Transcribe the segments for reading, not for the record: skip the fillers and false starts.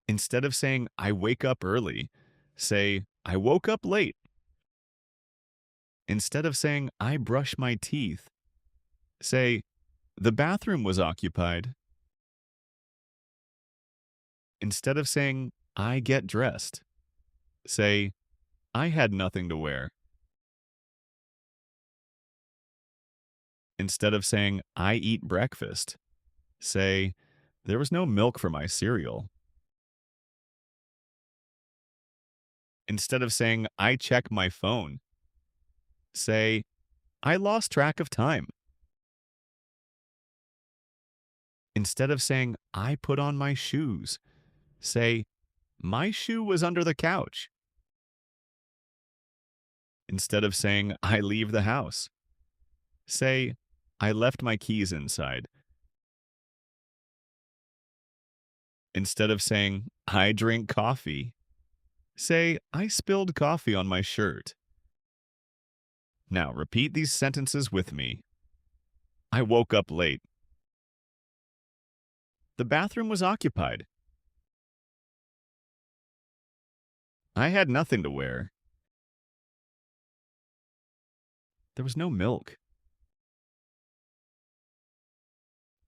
Instead of saying, I wake up early, say, I woke up late. Instead of saying, I brush my teeth, say, the bathroom was occupied. Instead of saying, I get dressed, say, I had nothing to wear. Instead of saying, I eat breakfast, say, there was no milk for my cereal. Instead of saying, I check my phone, say, I lost track of time. Instead of saying, I put on my shoes, say, my shoe was under the couch. Instead of saying, I leave the house, say, I left my keys inside. Instead of saying, I drink coffee, say, I spilled coffee on my shirt. Now repeat these sentences with me. I woke up late. The bathroom was occupied. I had nothing to wear. There was no milk.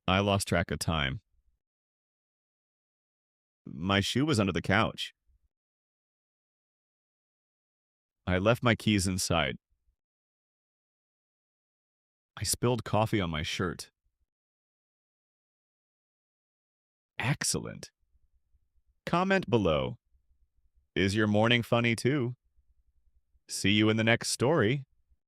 I lost track of time. My shoe was under the couch. I left my keys inside. I spilled coffee on my shirt. Excellent. Comment below. Is your morning funny too? See you in the next story.